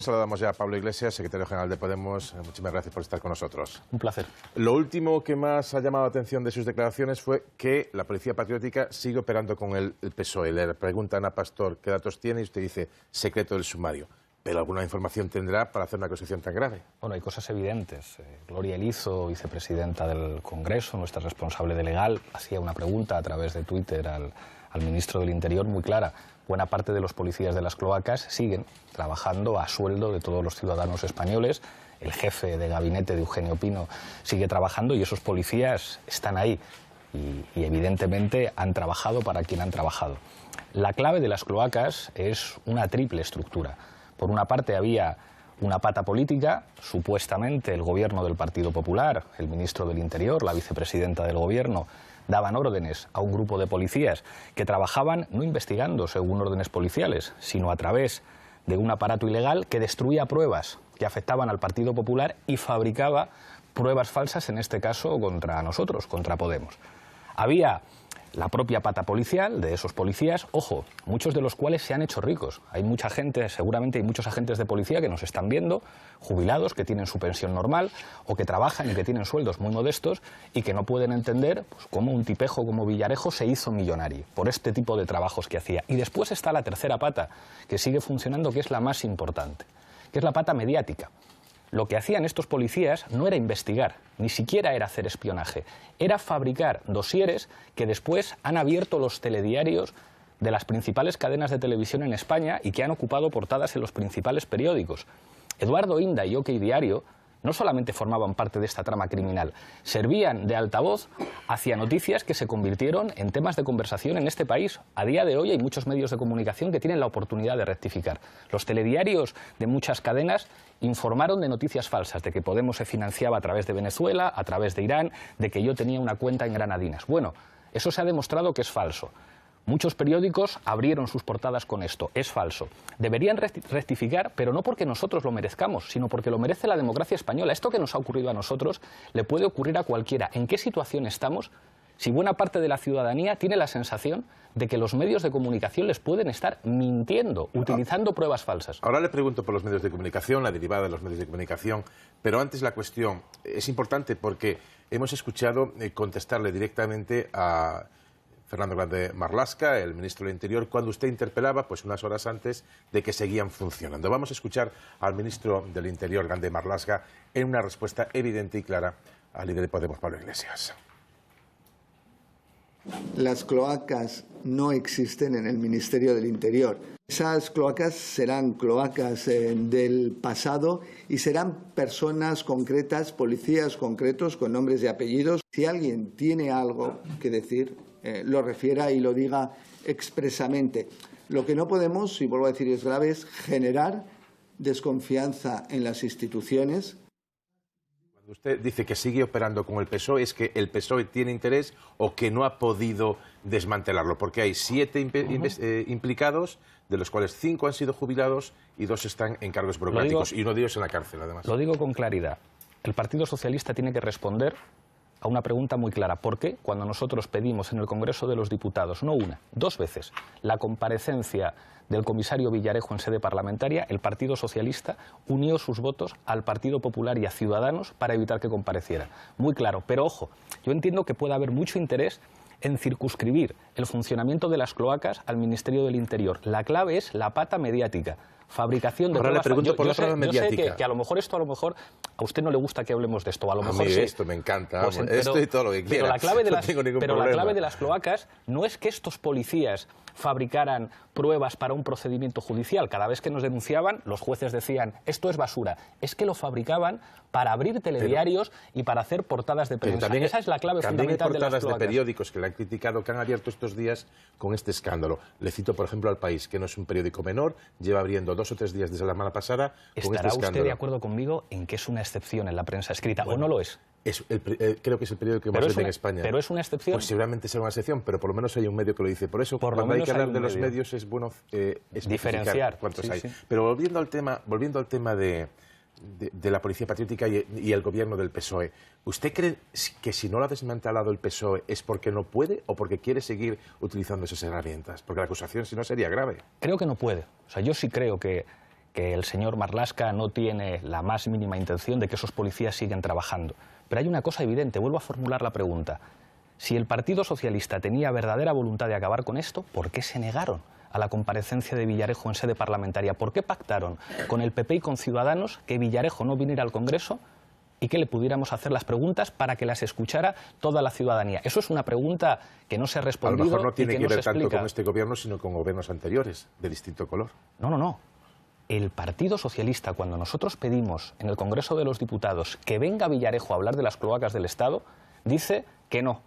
Saludamos ya a Pablo Iglesias, secretario general de Podemos. Muchísimas gracias por estar con nosotros. Un placer. Lo último que más ha llamado la atención de sus declaraciones fue que la Policía Patriótica sigue operando con el PSOE. Le preguntan a Pastor qué datos tiene y usted dice secreto del sumario. ¿Pero alguna información tendrá para hacer una acusación tan grave? Bueno, hay cosas evidentes. Gloria Elizo, vicepresidenta del Congreso, nuestra responsable de legal, hacía una pregunta a través de Twitter al ministro del Interior muy clara. Buena parte de los policías de las cloacas siguen trabajando a sueldo de todos los ciudadanos españoles. El jefe de gabinete de Eugenio Pino sigue trabajando y esos policías están ahí y evidentemente han trabajado para quien han trabajado. La clave de las cloacas es una triple estructura. Por una parte había una pata política, supuestamente el gobierno del Partido Popular, el ministro del Interior, la vicepresidenta del gobierno, daban órdenes a un grupo de policías que trabajaban no investigando según órdenes policiales, sino a través de un aparato ilegal que destruía pruebas que afectaban al Partido Popular y fabricaba pruebas falsas, en este caso contra nosotros, contra Podemos. Había la propia pata policial de esos policías, ojo, muchos de los cuales se han hecho ricos. Hay mucha gente, seguramente hay muchos agentes de policía que nos están viendo, jubilados, que tienen su pensión normal o que trabajan y que tienen sueldos muy modestos y que no pueden entender pues, cómo un tipejo como Villarejo se hizo millonario por este tipo de trabajos que hacía. Y después está la tercera pata, que sigue funcionando, que es la más importante, que es la pata mediática. Lo que hacían estos policías no era investigar, ni siquiera era hacer espionaje, era fabricar dosieres que después han abierto los telediarios de las principales cadenas de televisión en España y que han ocupado portadas en los principales periódicos. Eduardo Inda y OK Diario no solamente formaban parte de esta trama criminal, servían de altavoz hacia noticias que se convirtieron en temas de conversación en este país. A día de hoy hay muchos medios de comunicación que tienen la oportunidad de rectificar. Los telediarios de muchas cadenas informaron de noticias falsas, de que Podemos se financiaba a través de Venezuela, a través de Irán, de que yo tenía una cuenta en Granadinas. Bueno, eso se ha demostrado que es falso. Muchos periódicos abrieron sus portadas con esto. Es falso. Deberían rectificar, pero no porque nosotros lo merezcamos, sino porque lo merece la democracia española. Esto que nos ha ocurrido a nosotros le puede ocurrir a cualquiera. ¿En qué situación estamos si buena parte de la ciudadanía tiene la sensación de que los medios de comunicación les pueden estar mintiendo, utilizando pruebas falsas? Ahora le pregunto por los medios de comunicación, la derivada de los medios de comunicación, pero antes la cuestión es importante porque hemos escuchado contestarle directamente a Fernando Grande Marlaska, el ministro del Interior, cuando usted interpelaba, pues unas horas antes de que seguían funcionando. Vamos a escuchar al ministro del Interior, Grande Marlaska, en una respuesta evidente y clara al líder de Podemos, Pablo Iglesias. Las cloacas no existen en el Ministerio del Interior. Esas cloacas serán cloacas del pasado y serán personas concretas, policías concretos con nombres y apellidos. Si alguien tiene algo que decir, lo refiera y lo diga expresamente. Lo que no podemos, y vuelvo a decir es grave, es generar desconfianza en las instituciones. Cuando usted dice que sigue operando con el PSOE, ¿es que el PSOE tiene interés o que no ha podido desmantelarlo? Porque hay 7 implicados, de los cuales 5 han sido jubilados y 2 están en cargos burocráticos, y uno de ellos en la cárcel, además. Lo digo con claridad. El Partido Socialista tiene que responder a una pregunta muy clara. ¿Por qué cuando nosotros pedimos en el Congreso de los Diputados, no una, 2 veces, la comparecencia del comisario Villarejo en sede parlamentaria, el Partido Socialista unió sus votos al Partido Popular y a Ciudadanos para evitar que compareciera? Muy claro, pero ojo, yo entiendo que pueda haber mucho interés en circunscribir el funcionamiento de las cloacas al Ministerio del Interior. La clave es la pata mediática. Fabricación de Ahora pruebas. le pregunto por la prueba mediática. Yo sé que a lo mejor a usted no le gusta que hablemos de esto. A lo mejor mí sí. esto me encanta. Pues, esto y todo lo que quiera. Pero la clave de no tengo ningún problema. la clave de las cloacas no es que estos policías fabricaran pruebas para un procedimiento judicial. Cada vez que nos denunciaban, los jueces decían, esto es basura. Es que lo fabricaban para abrir telediarios y para hacer portadas de prensa. Esa es la clave fundamental de las cloacas. También hay portadas de periódicos que le han criticado, que han abierto estos días con este escándalo. Le cito, por ejemplo, al País, que no es un periódico menor, lleva abriendo 2 o 3 días desde la semana pasada con este escándalo. ¿Estará usted de acuerdo conmigo en que es una excepción en la prensa escrita, o no lo es? Creo que es el periódico que más vende en España. ¿Pero es una excepción? Pues seguramente será una excepción, pero por lo menos hay un medio que lo dice. Por eso, cuando hay que hablar de los medios, es bueno diferenciar cuántos sí, hay. Sí. Pero volviendo al tema de la Policía Patriótica y el gobierno del PSOE, ¿usted cree que si no lo ha desmantelado el PSOE es porque no puede o porque quiere seguir utilizando esas herramientas? Porque la acusación, si no, sería grave. Creo que no puede. O sea, yo sí creo que que el señor Marlaska no tiene la más mínima intención de que esos policías sigan trabajando. Pero hay una cosa evidente, vuelvo a formular la pregunta. Si el Partido Socialista tenía verdadera voluntad de acabar con esto, ¿por qué se negaron a la comparecencia de Villarejo en sede parlamentaria? ¿Por qué pactaron con el PP y con Ciudadanos que Villarejo no viniera al Congreso y que le pudiéramos hacer las preguntas para que las escuchara toda la ciudadanía? Eso es una pregunta que no se ha respondido. A lo mejor no tiene y que no ver se tanto explica. con este gobierno, sino con gobiernos anteriores, de distinto color. No. El Partido Socialista, cuando nosotros pedimos en el Congreso de los Diputados que venga Villarejo a hablar de las cloacas del Estado, dice que no.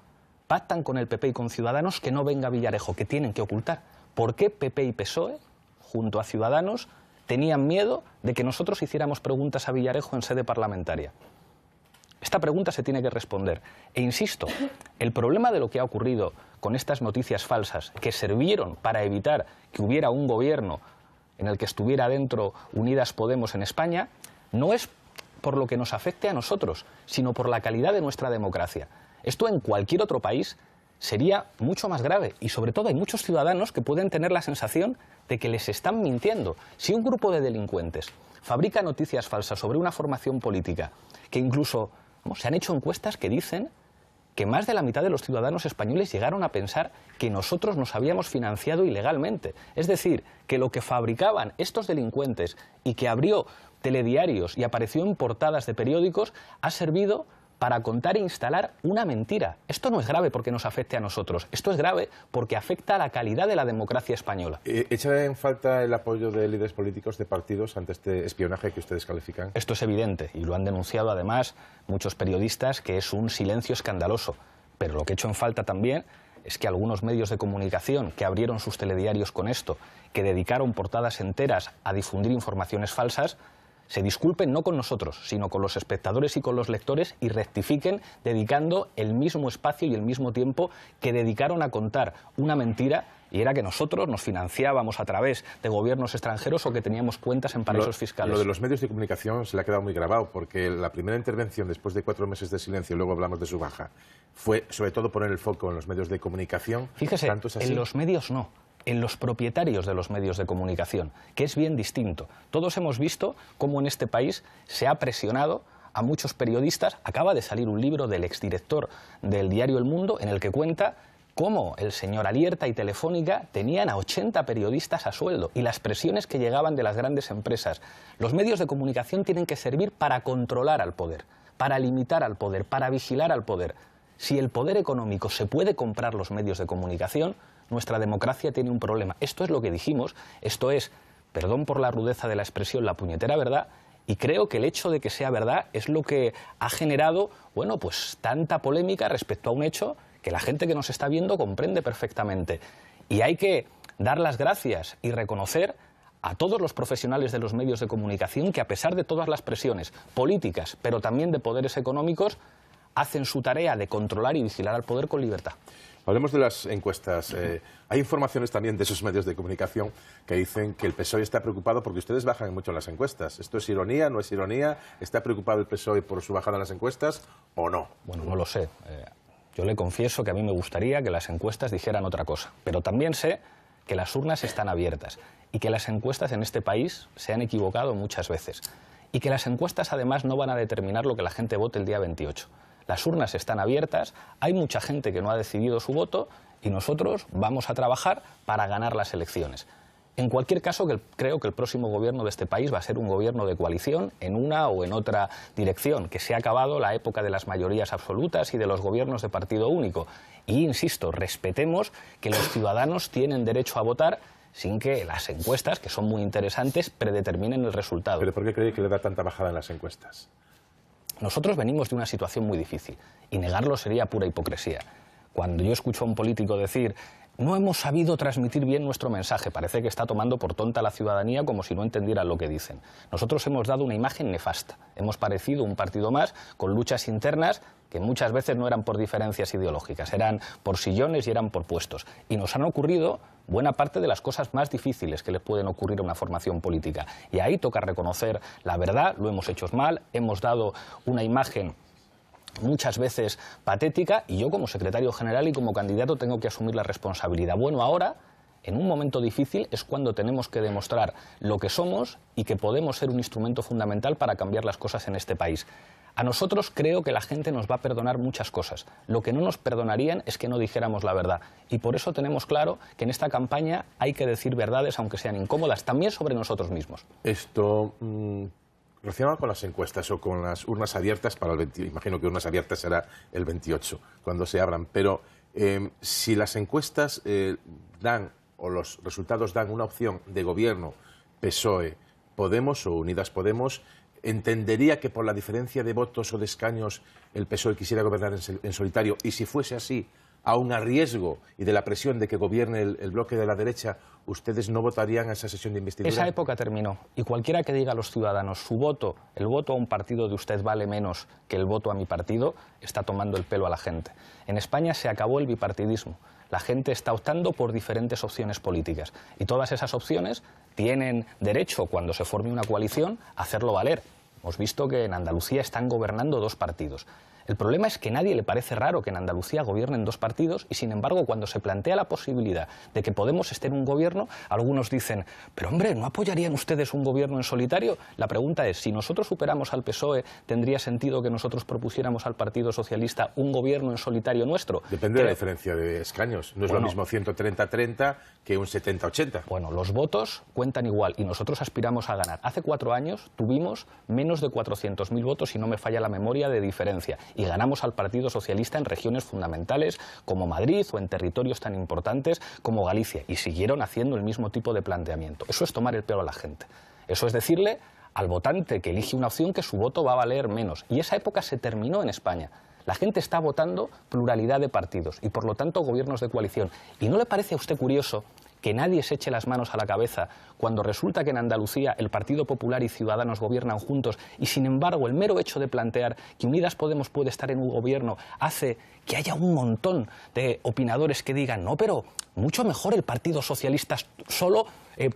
Pactan con el PP y con Ciudadanos que no venga Villarejo, que tienen que ocultar. ¿Por qué PP y PSOE, junto a Ciudadanos, tenían miedo de que nosotros hiciéramos preguntas a Villarejo en sede parlamentaria? Esta pregunta se tiene que responder. E insisto, el problema de lo que ha ocurrido con estas noticias falsas, que sirvieron para evitar que hubiera un gobierno en el que estuviera dentro Unidas Podemos en España, no es por lo que nos afecte a nosotros, sino por la calidad de nuestra democracia. Esto en cualquier otro país sería mucho más grave y sobre todo hay muchos ciudadanos que pueden tener la sensación de que les están mintiendo. Si un grupo de delincuentes fabrica noticias falsas sobre una formación política, que incluso se han hecho encuestas que dicen que más de la mitad de los ciudadanos españoles llegaron a pensar que nosotros nos habíamos financiado ilegalmente. Es decir, que lo que fabricaban estos delincuentes y que abrió telediarios y apareció en portadas de periódicos ha servido para contar e instalar una mentira. Esto no es grave porque nos afecte a nosotros, esto es grave porque afecta a la calidad de la democracia española. ¿Echa en falta el apoyo de líderes políticos, de partidos, ante este espionaje que ustedes califican? Esto es evidente y lo han denunciado además muchos periodistas, que es un silencio escandaloso. Pero lo que echo en falta también es que algunos medios de comunicación que abrieron sus telediarios con esto, que dedicaron portadas enteras a difundir informaciones falsas, se disculpen no con nosotros, sino con los espectadores y con los lectores y rectifiquen dedicando el mismo espacio y el mismo tiempo que dedicaron a contar una mentira, y era que nosotros nos financiábamos a través de gobiernos extranjeros o que teníamos cuentas en paraísos fiscales. Lo de los medios de comunicación se le ha quedado muy grabado, porque la primera intervención después de 4 meses de silencio, luego hablamos de su baja, fue sobre todo poner el foco en los medios de comunicación. Fíjese, ¿Tanto es así? En los medios no. En los propietarios de los medios de comunicación, que es bien distinto. Todos hemos visto cómo en este país se ha presionado a muchos periodistas. Acaba de salir un libro del exdirector del diario El Mundo en el que cuenta cómo el señor Alierta y Telefónica tenían a 80 periodistas a sueldo y las presiones que llegaban de las grandes empresas. Los medios de comunicación tienen que servir para controlar al poder, para limitar al poder, para vigilar al poder. Si el poder económico se puede comprar los medios de comunicación, nuestra democracia tiene un problema. Esto es lo que dijimos, esto es, perdón por la rudeza de la expresión, la puñetera verdad, y creo que el hecho de que sea verdad es lo que ha generado, bueno, pues tanta polémica respecto a un hecho que la gente que nos está viendo comprende perfectamente. Y hay que dar las gracias y reconocer a todos los profesionales de los medios de comunicación que, a pesar de todas las presiones políticas, pero también de poderes económicos, hacen su tarea de controlar y vigilar al poder con libertad. Hablemos de las encuestas. Hay informaciones también de esos medios de comunicación que dicen que el PSOE está preocupado porque ustedes bajan mucho en las encuestas. ¿Esto es ironía, no es ironía? ¿Está preocupado el PSOE por su bajada en las encuestas o no? Bueno, no lo sé. Yo le confieso que a mí me gustaría que las encuestas dijeran otra cosa. Pero también sé que las urnas están abiertas y que las encuestas en este país se han equivocado muchas veces. Y que las encuestas además no van a determinar lo que la gente vote el día 28. Las urnas están abiertas, hay mucha gente que no ha decidido su voto y nosotros vamos a trabajar para ganar las elecciones. En cualquier caso, creo que el próximo gobierno de este país va a ser un gobierno de coalición en una o en otra dirección, que se ha acabado la época de las mayorías absolutas y de los gobiernos de partido único. Y, insisto, respetemos que los ciudadanos tienen derecho a votar sin que las encuestas, que son muy interesantes, predeterminen el resultado. ¿Pero por qué cree que le da tanta bajada en las encuestas? Nosotros venimos de una situación muy difícil y negarlo sería pura hipocresía. Cuando yo escucho a un político decir no hemos sabido transmitir bien nuestro mensaje, parece que está tomando por tonta a la ciudadanía como si no entendieran lo que dicen. Nosotros hemos dado una imagen nefasta. Hemos parecido un partido más con luchas internas que muchas veces no eran por diferencias ideológicas, eran por sillones y eran por puestos. Y nos han ocurrido buena parte de las cosas más difíciles que le pueden ocurrir a una formación política. Y ahí toca reconocer la verdad, lo hemos hecho mal, hemos dado una imagen muchas veces patética y yo como secretario general y como candidato tengo que asumir la responsabilidad. Bueno, ahora en un momento difícil es cuando tenemos que demostrar lo que somos y que podemos ser un instrumento fundamental para cambiar las cosas en este país. A nosotros creo que la gente nos va a perdonar muchas cosas. Lo que no nos perdonarían es que no dijéramos la verdad. Y por eso tenemos claro que en esta campaña hay que decir verdades, aunque sean incómodas, también sobre nosotros mismos. Esto, relacionado con las encuestas o con las urnas abiertas para el 28, imagino que urnas abiertas será el 28, cuando se abran, pero si las encuestas dan, o los resultados dan una opción de gobierno PSOE, Podemos o Unidas Podemos, ¿entendería que por la diferencia de votos o de escaños el PSOE quisiera gobernar en solitario? Y si fuese así, aun a riesgo y de la presión de que gobierne el bloque de la derecha, ¿ustedes no votarían a esa sesión de investidura? Esa época terminó. Y cualquiera que diga a los ciudadanos su voto, el voto a un partido de usted vale menos que el voto a mi partido, está tomando el pelo a la gente. En España se acabó el bipartidismo. La gente está optando por diferentes opciones políticas. Y todas esas opciones tienen derecho, cuando se forme una coalición, a hacerlo valer. Hemos visto que en Andalucía están gobernando dos partidos. El problema es que a nadie le parece raro que en Andalucía gobiernen dos partidos y, sin embargo, cuando se plantea la posibilidad de que Podemos esté en un gobierno, algunos dicen, pero hombre, ¿no apoyarían ustedes un gobierno en solitario? La pregunta es, si nosotros superamos al PSOE, ¿tendría sentido que nosotros propusiéramos al Partido Socialista un gobierno en solitario nuestro? Depende de la diferencia de escaños. No es lo mismo 130-30 que un 70-80. Bueno, los votos cuentan igual y nosotros aspiramos a ganar. Hace 4 años tuvimos menos de 400.000 votos, si no me falla la memoria, de diferencia. Y ganamos al Partido Socialista en regiones fundamentales como Madrid o en territorios tan importantes como Galicia. Y siguieron haciendo el mismo tipo de planteamiento. Eso es tomar el pelo a la gente. Eso es decirle al votante que elige una opción que su voto va a valer menos. Y esa época se terminó en España. La gente está votando pluralidad de partidos y, por lo tanto, gobiernos de coalición. ¿Y no le parece a usted curioso que nadie se eche las manos a la cabeza cuando resulta que en Andalucía el Partido Popular y Ciudadanos gobiernan juntos y, sin embargo, el mero hecho de plantear que Unidas Podemos puede estar en un gobierno hace que haya un montón de opinadores que digan no, pero mucho mejor el Partido Socialista solo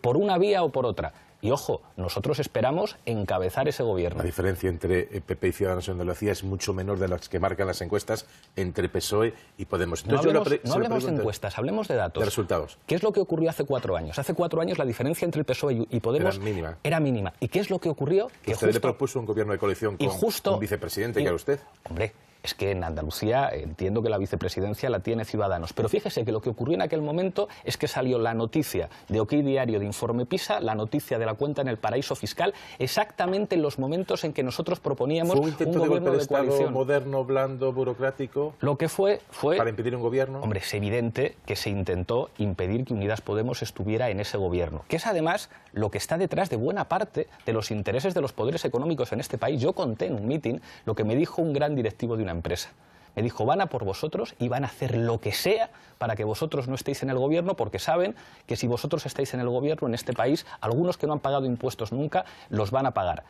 por una vía o por otra? Y ojo, nosotros esperamos encabezar ese gobierno. La diferencia entre PP y Ciudadanos en Andalucía es mucho menor de las que marcan las encuestas entre PSOE y Podemos. Entonces, no hablemos de encuestas, hablemos de datos. De resultados. ¿Qué es lo que ocurrió hace 4 años? Hace 4 años la diferencia entre el PSOE y Podemos era mínima. ¿Y qué es lo que ocurrió? Que usted le propuso un gobierno de coalición con un vicepresidente, que era usted. Hombre, es que en Andalucía entiendo que la vicepresidencia la tiene Ciudadanos, pero fíjese que lo que ocurrió en aquel momento es que salió la noticia de OK Diario de Informe PISA, la noticia de la cuenta en el paraíso fiscal, exactamente en los momentos en que nosotros proponíamos un gobierno de coalición moderno, blando, burocrático. Lo que fue para impedir un gobierno. Hombre, es evidente que se intentó impedir que Unidas Podemos estuviera en ese gobierno, que es además lo que está detrás de buena parte de los intereses de los poderes económicos en este país. Yo conté en un mitin lo que me dijo un gran directivo de una empresa. Me dijo, van a por vosotros y van a hacer lo que sea para que vosotros no estéis en el gobierno, porque saben que si vosotros estáis en el gobierno en este país, algunos que no han pagado impuestos nunca los van a pagar.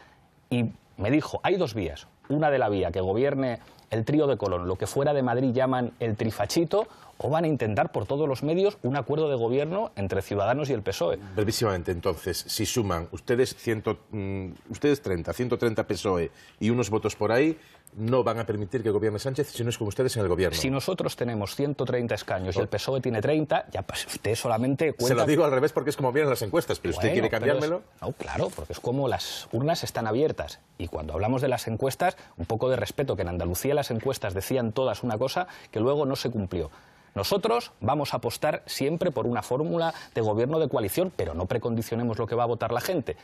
Y me dijo, hay 2 vías. Una de la vía que gobierne el trío de Colón, lo que fuera de Madrid llaman el trifachito, o van a intentar por todos los medios un acuerdo de gobierno entre Ciudadanos y el PSOE. Brevísimamente, entonces, si suman ustedes 130 PSOE y unos votos por ahí, no van a permitir que gobierne Sánchez si no es como ustedes en el gobierno. Si nosotros tenemos 130 escaños y el PSOE tiene 30, ya pues, usted solamente cuenta... Se lo digo al revés porque es como vienen las encuestas, pero usted quiere cambiármelo. No, claro, porque es como las urnas están abiertas. Y cuando hablamos de las encuestas, un poco de respeto, que en Andalucía las encuestas decían todas una cosa que luego no se cumplió. Nosotros vamos a apostar siempre por una fórmula de gobierno de coalición, pero no precondicionemos lo que va a votar la gente.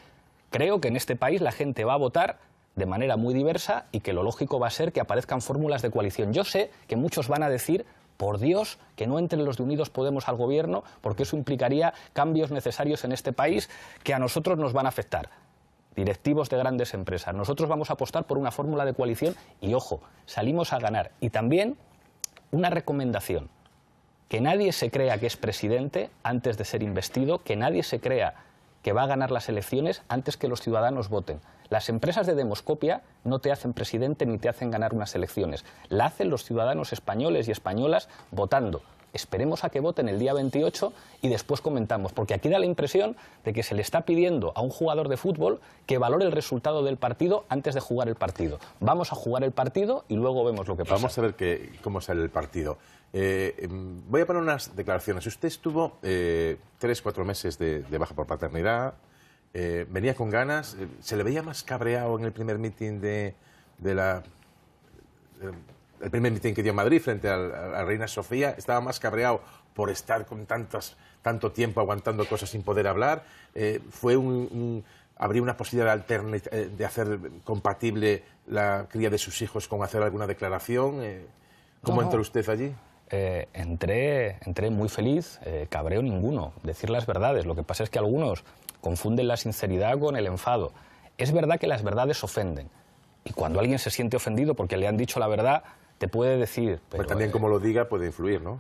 Creo que en este país la gente va a votar de manera muy diversa y que lo lógico va a ser que aparezcan fórmulas de coalición. Yo sé que muchos van a decir, por Dios, que no entren los de Unidos Podemos al gobierno, porque eso implicaría cambios necesarios en este país que a nosotros nos van a afectar. Directivos de grandes empresas. Nosotros vamos a apostar por una fórmula de coalición y, ojo, salimos a ganar. Y también una recomendación. Que nadie se crea que es presidente antes de ser investido, que nadie se crea que va a ganar las elecciones antes que los ciudadanos voten. Las empresas de demoscopia no te hacen presidente ni te hacen ganar unas elecciones. La hacen los ciudadanos españoles y españolas votando. esperemos a que voten el día 28 y después comentamos, porque aquí da la impresión de que se le está pidiendo a un jugador de fútbol que valore el resultado del partido antes de jugar el partido. Vamos a jugar el partido y luego vemos lo que pasa. Vamos a ver cómo sale el partido. Voy a poner unas declaraciones. Usted estuvo 3-4 meses de baja por paternidad, venía con ganas, se le veía más cabreado en el primer mitin el primer mitin que dio en Madrid frente a la Reina Sofía, estaba más cabreado por estar con tanto tiempo aguantando cosas sin poder hablar. Fue habría una posibilidad de hacer compatible la cría de sus hijos con hacer alguna declaración. ¿Cómo entró usted allí? Entré muy feliz, cabreo ninguno, decir las verdades. Lo que pasa es que algunos confunden la sinceridad con el enfado. Es verdad que las verdades ofenden. Y cuando alguien se siente ofendido porque le han dicho la verdad, te puede decir... Pero también como lo diga puede influir, ¿no?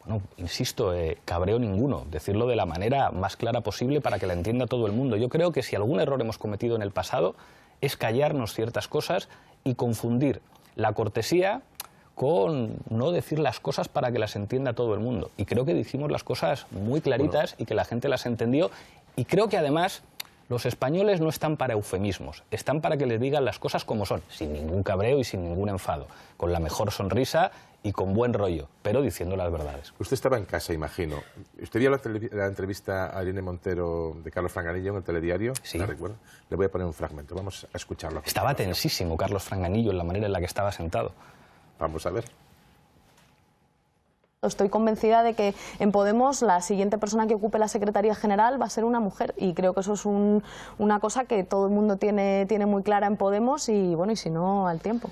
Bueno, insisto, cabreo ninguno. Decirlo de la manera más clara posible para que la entienda todo el mundo. Yo creo que si algún error hemos cometido en el pasado es callarnos ciertas cosas y confundir la cortesía con no decir las cosas para que las entienda todo el mundo. Y creo que dijimos las cosas muy claritas y que la gente las entendió. Y creo que además los españoles no están para eufemismos, están para que les digan las cosas como son, sin ningún cabreo y sin ningún enfado, con la mejor sonrisa y con buen rollo, pero diciendo las verdades. Usted estaba en casa, imagino. ¿Usted vio la entrevista a Irene Montero de Carlos Franganillo en el telediario? Sí. ¿La recuerda? Le voy a poner un fragmento, vamos a escucharlo. Estaba tensísimo Carlos Franganillo en la manera en la que estaba sentado. Vamos a ver. Estoy convencida de que en Podemos la siguiente persona que ocupe la Secretaría General va a ser una mujer y creo que eso es una cosa que todo el mundo tiene muy clara en Podemos y bueno, y si no, al tiempo.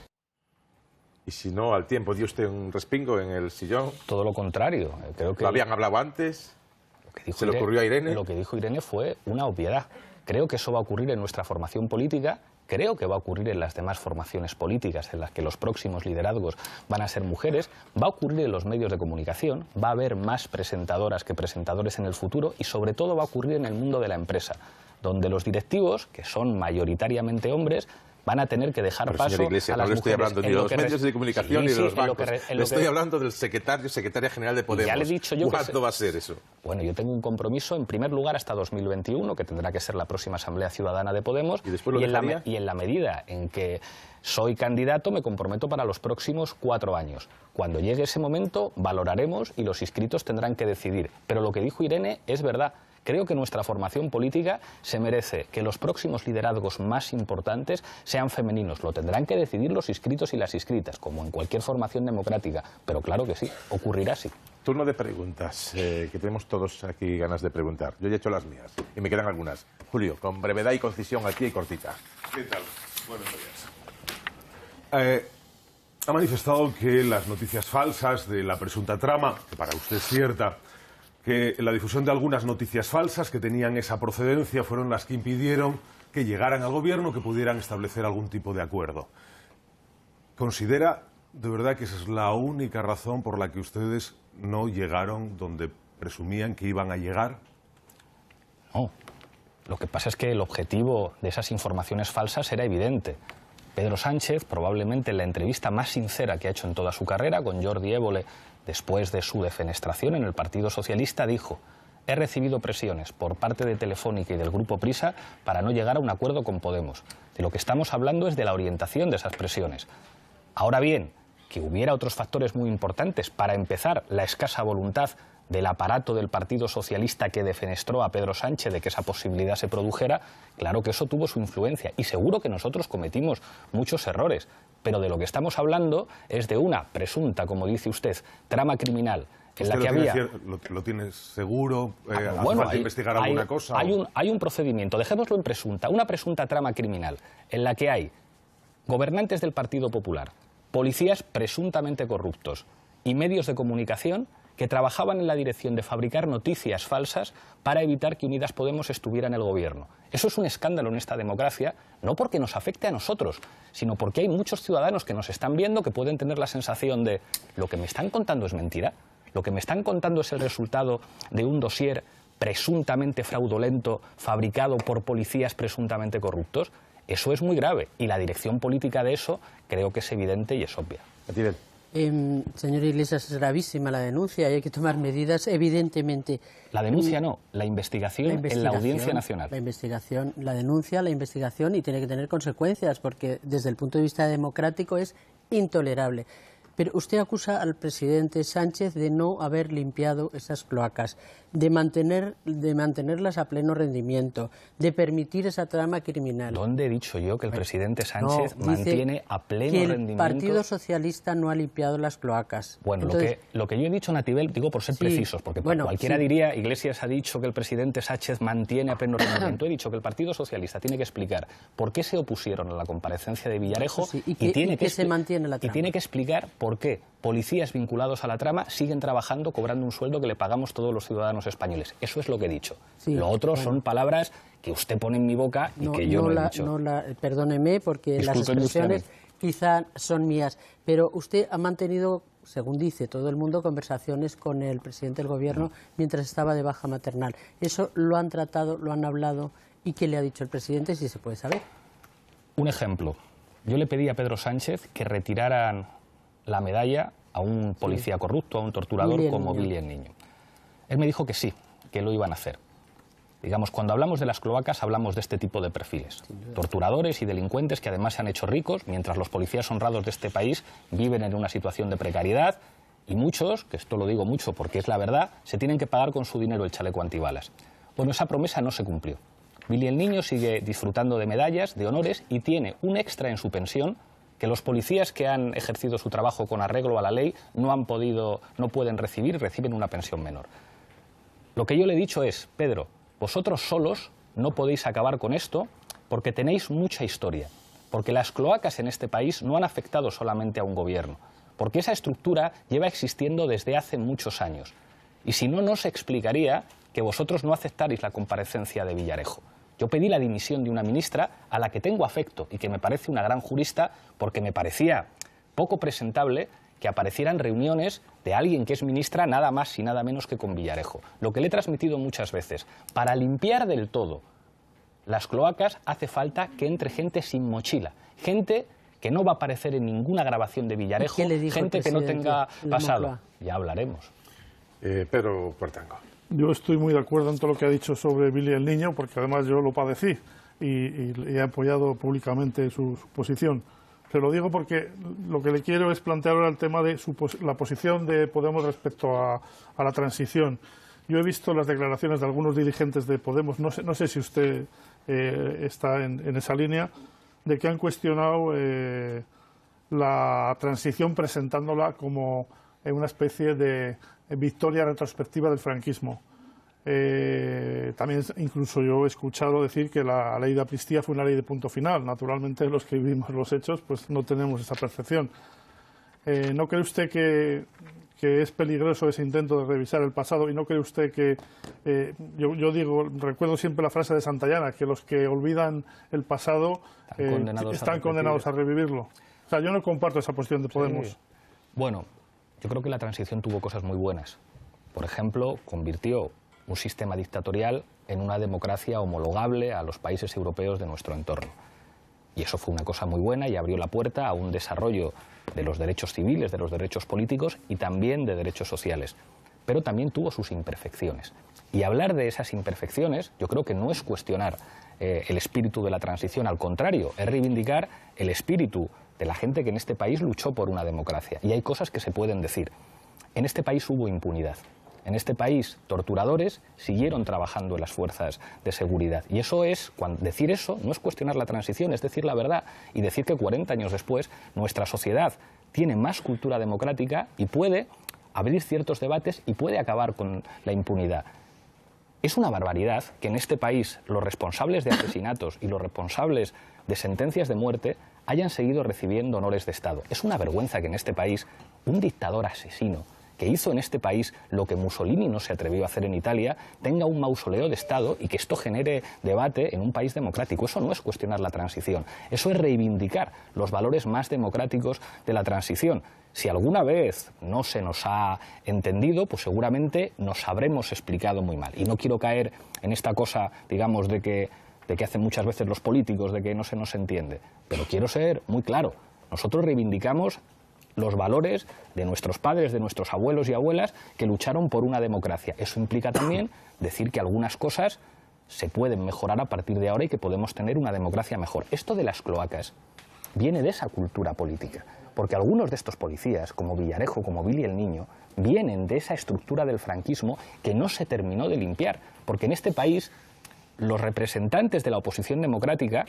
Y si no, al tiempo, ¿dio usted un respingo en el sillón? Todo lo contrario. Creo que ¿Lo habían hablado antes? ¿Se le ocurrió a Irene? Lo que dijo Irene fue una obviedad. Creo que eso va a ocurrir en nuestra formación política. Creo que va a ocurrir en las demás formaciones políticas en las que los próximos liderazgos van a ser mujeres, va a ocurrir en los medios de comunicación, va a haber más presentadoras que presentadores en el futuro y sobre todo va a ocurrir en el mundo de la empresa, donde los directivos, que son mayoritariamente hombres, van a tener que dejar paso Iglesias, a las no le estoy mujeres. hablando ni de los medios de comunicación ni de los bancos. Le estoy hablando del secretaria general de Podemos. Ya le he dicho yo ¿Cuándo va a ser eso? Bueno, yo tengo un compromiso, en primer lugar, hasta 2021, que tendrá que ser la próxima Asamblea Ciudadana de Podemos. ¿Y después lo dejaría? Y en la medida en que soy candidato, me comprometo para los próximos 4 años. Cuando llegue ese momento, valoraremos y los inscritos tendrán que decidir. Pero lo que dijo Irene es verdad. Creo que nuestra formación política se merece que los próximos liderazgos más importantes sean femeninos. Lo tendrán que decidir los inscritos y las inscritas, como en cualquier formación democrática. Pero claro que sí, ocurrirá así. Turno de preguntas, que tenemos todos aquí ganas de preguntar. Yo ya he hecho las mías y me quedan algunas. Julio, con brevedad y concisión aquí y cortita. ¿Qué tal? Buenos días. Ha manifestado que las noticias falsas de la presunta trama, que para usted es cierta, que la difusión de algunas noticias falsas que tenían esa procedencia fueron las que impidieron que llegaran al gobierno, que pudieran establecer algún tipo de acuerdo. ¿Considera de verdad que esa es la única razón por la que ustedes no llegaron donde presumían que iban a llegar? No. Lo que pasa es que el objetivo de esas informaciones falsas era evidente. Pedro Sánchez, probablemente en la entrevista más sincera que ha hecho en toda su carrera, con Jordi Évole, después de su defenestración en el Partido Socialista, dijo: he recibido presiones por parte de Telefónica y del Grupo Prisa para no llegar a un acuerdo con Podemos. De lo que estamos hablando es de la orientación de esas presiones. Ahora bien, que hubiera otros factores muy importantes. Para empezar, la escasa voluntad del aparato del Partido Socialista que defenestró a Pedro Sánchez de que esa posibilidad se produjera, claro que eso tuvo su influencia y seguro que nosotros cometimos muchos errores, pero de lo que estamos hablando es de una presunta, como dice usted, trama criminal en la que había... ¿Lo tienes seguro? Bueno, ¿Hace falta investigar alguna cosa? Hay un procedimiento, dejémoslo en presunta, una presunta trama criminal en la que hay gobernantes del Partido Popular, policías presuntamente corruptos y medios de comunicación que trabajaban en la dirección de fabricar noticias falsas para evitar que Unidas Podemos estuviera en el gobierno. Eso es un escándalo en esta democracia, no porque nos afecte a nosotros, sino porque hay muchos ciudadanos que nos están viendo que pueden tener la sensación de lo que me están contando es mentira, lo que me están contando es el resultado de un dossier presuntamente fraudulento fabricado por policías presuntamente corruptos. Eso es muy grave y la dirección política de eso creo que es evidente y es obvia. Señor Iglesias, es gravísima la denuncia y hay que tomar medidas, evidentemente. La denuncia no, la investigación en la Audiencia Nacional. La investigación, la denuncia, la investigación, y tiene que tener consecuencias, porque desde el punto de vista democrático es intolerable. Pero usted acusa al presidente Sánchez de no haber limpiado esas cloacas, de mantenerlas a pleno rendimiento, de permitir esa trama criminal. ¿Dónde he dicho yo que el presidente Sánchez mantiene a pleno rendimiento? El Partido Socialista no ha limpiado las cloacas. Bueno, entonces, lo que yo he dicho, Natibel, digo por ser precisos, porque cualquiera diría, Iglesias ha dicho que el presidente Sánchez mantiene a pleno rendimiento. He dicho que el Partido Socialista tiene que explicar por qué se opusieron a la comparecencia de Villarejo y que se mantiene la trama. Y tiene que explicar por qué policías vinculados a la trama siguen trabajando cobrando un sueldo que le pagamos todos los ciudadanos españoles. Eso es lo que he dicho. Lo otro son palabras que usted pone en mi boca y que yo no he dicho. Perdóneme, porque las expresiones quizá son mías, pero usted ha mantenido, según dice todo el mundo, conversaciones con el presidente del Gobierno mientras estaba de baja maternal. ¿Eso lo han tratado, lo han hablado y qué le ha dicho el presidente, si se puede saber? Un ejemplo. Yo le pedí a Pedro Sánchez que retiraran la medalla a un policía corrupto, a un torturador como Billy el Niño. Él me dijo que sí, que lo iban a hacer. Digamos, cuando hablamos de las cloacas hablamos de este tipo de perfiles. Torturadores y delincuentes que además se han hecho ricos, mientras los policías honrados de este país viven en una situación de precariedad y muchos, que esto lo digo mucho porque es la verdad, se tienen que pagar con su dinero el chaleco antibalas. Bueno, esa promesa no se cumplió. Billy el Niño sigue disfrutando de medallas, de honores y tiene un extra en su pensión que los policías que han ejercido su trabajo con arreglo a la ley no pueden recibir y reciben una pensión menor. Lo que yo le he dicho es, Pedro, vosotros solos no podéis acabar con esto porque tenéis mucha historia, porque las cloacas en este país no han afectado solamente a un gobierno, porque esa estructura lleva existiendo desde hace muchos años. Y si no, no se explicaría que vosotros no aceptarais la comparecencia de Villarejo. Yo pedí la dimisión de una ministra a la que tengo afecto y que me parece una gran jurista porque me parecía poco presentable que apareciera en reuniones de alguien que es ministra nada más y nada menos que con Villarejo. Lo que le he transmitido muchas veces, para limpiar del todo las cloacas hace falta que entre gente sin mochila, gente que no va a aparecer en ninguna grabación de Villarejo, gente que no tenga pasado. Ya hablaremos. Pedro Puertango. Yo estoy muy de acuerdo en todo lo que ha dicho sobre Billy el Niño, porque además yo lo padecí y he apoyado públicamente su posición. Se lo digo porque lo que le quiero es plantear ahora el tema de la posición de Podemos respecto a la transición. Yo he visto las declaraciones de algunos dirigentes de Podemos, no sé si usted está en esa línea, de que han cuestionado la transición presentándola como una especie de victoria retrospectiva del franquismo. También incluso yo he escuchado decir que la ley de amnistía fue una ley de punto final. Naturalmente los que vivimos los hechos pues no tenemos esa percepción. ¿No cree usted que es peligroso ese intento de revisar el pasado? ¿Y no cree usted que, yo digo, recuerdo siempre la frase de Santayana, que los que olvidan el pasado están condenados a revivirlo? O sea, yo no comparto esa posición de Podemos. Sí. Bueno, yo creo que la transición tuvo cosas muy buenas. Por ejemplo, convirtió un sistema dictatorial en una democracia homologable a los países europeos de nuestro entorno. Y eso fue una cosa muy buena y abrió la puerta a un desarrollo de los derechos civiles, de los derechos políticos y también de derechos sociales. Pero también tuvo sus imperfecciones. Y hablar de esas imperfecciones yo creo que no es cuestionar el espíritu de la transición, al contrario, es reivindicar el espíritu de la gente que en este país luchó por una democracia. Y hay cosas que se pueden decir. En este país hubo impunidad. En este país, torturadores siguieron trabajando en las fuerzas de seguridad. Y eso es, decir eso no es cuestionar la transición, es decir la verdad. Y decir que 40 años después nuestra sociedad tiene más cultura democrática y puede abrir ciertos debates y puede acabar con la impunidad. Es una barbaridad que en este país los responsables de asesinatos y los responsables de sentencias de muerte hayan seguido recibiendo honores de Estado. Es una vergüenza que en este país un dictador asesino que hizo en este país lo que Mussolini no se atrevió a hacer en Italia, tenga un mausoleo de Estado y que esto genere debate en un país democrático. Eso no es cuestionar la transición, eso es reivindicar los valores más democráticos de la transición. Si alguna vez no se nos ha entendido, pues seguramente nos habremos explicado muy mal. Y no quiero caer en esta cosa, digamos, de que hacen muchas veces los políticos, de que no se nos entiende. Pero quiero ser muy claro, nosotros reivindicamos los valores de nuestros padres, de nuestros abuelos y abuelas que lucharon por una democracia. Eso implica también decir que algunas cosas se pueden mejorar a partir de ahora y que podemos tener una democracia mejor. Esto de las cloacas viene de esa cultura política, porque algunos de estos policías, como Villarejo, como Billy el Niño, vienen de esa estructura del franquismo que no se terminó de limpiar, porque en este país los representantes de la oposición democrática,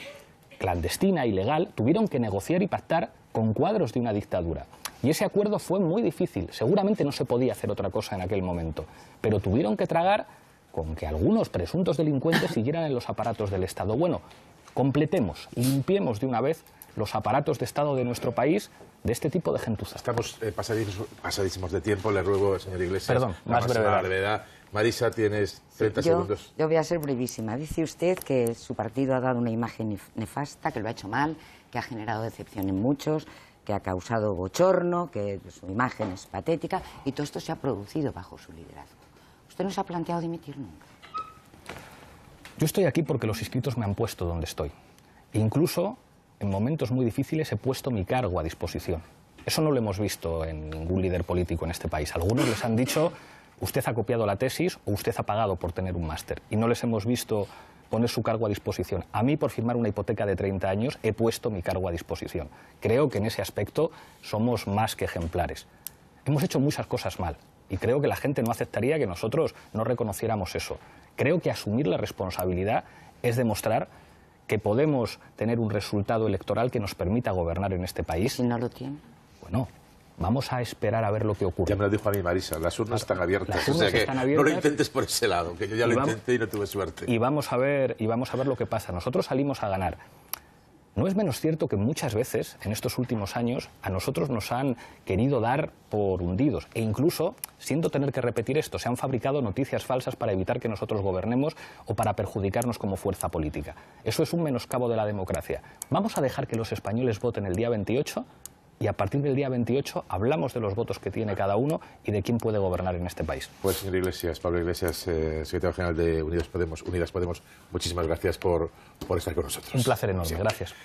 clandestina, ilegal, tuvieron que negociar y pactar con cuadros de una dictadura. Y ese acuerdo fue muy difícil. Seguramente no se podía hacer otra cosa en aquel momento, pero tuvieron que tragar con que algunos presuntos delincuentes siguieran en los aparatos del Estado. Bueno, completemos, limpiemos de una vez los aparatos de Estado de nuestro país de este tipo de gentuza. Estamos pasadísimos de tiempo. Le ruego, señor Iglesias, perdón, más brevedad. Marisa, tienes 30 segundos. Yo voy a ser brevísima. Dice usted que su partido ha dado una imagen nefasta, que lo ha hecho mal, que ha generado decepción en muchos, que ha causado bochorno, que su imagen es patética, y todo esto se ha producido bajo su liderazgo. ¿Usted no se ha planteado dimitir nunca? Yo estoy aquí porque los inscritos me han puesto donde estoy. E incluso en momentos muy difíciles he puesto mi cargo a disposición. Eso no lo hemos visto en ningún líder político en este país. Algunos les han dicho, usted ha copiado la tesis o usted ha pagado por tener un máster. Y no les hemos visto poner su cargo a disposición. A mí, por firmar una hipoteca de 30 años, he puesto mi cargo a disposición. Creo que en ese aspecto somos más que ejemplares. Hemos hecho muchas cosas mal y creo que la gente no aceptaría que nosotros no reconociéramos eso. Creo que asumir la responsabilidad es demostrar que podemos tener un resultado electoral que nos permita gobernar en este país. Si no lo tiene. Bueno, vamos a esperar a ver lo que ocurre. Ya me lo dijo a mí Marisa, las urnas están abiertas. Las urnas están abiertas, no lo intentes por ese lado, que yo ya lo intenté y no tuve suerte. Y vamos a ver lo que pasa. Nosotros salimos a ganar. No es menos cierto que muchas veces, en estos últimos años, a nosotros nos han querido dar por hundidos. E incluso, siendo tener que repetir esto, se han fabricado noticias falsas para evitar que nosotros gobernemos o para perjudicarnos como fuerza política. Eso es un menoscabo de la democracia. Vamos a dejar que los españoles voten el día 28 y a partir del día 28 hablamos de los votos que tiene cada uno y de quién puede gobernar en este país. Pues, señor Iglesias, Pablo Iglesias, secretario general de Unidas Podemos, muchísimas gracias por estar con nosotros. Un placer enorme, gracias.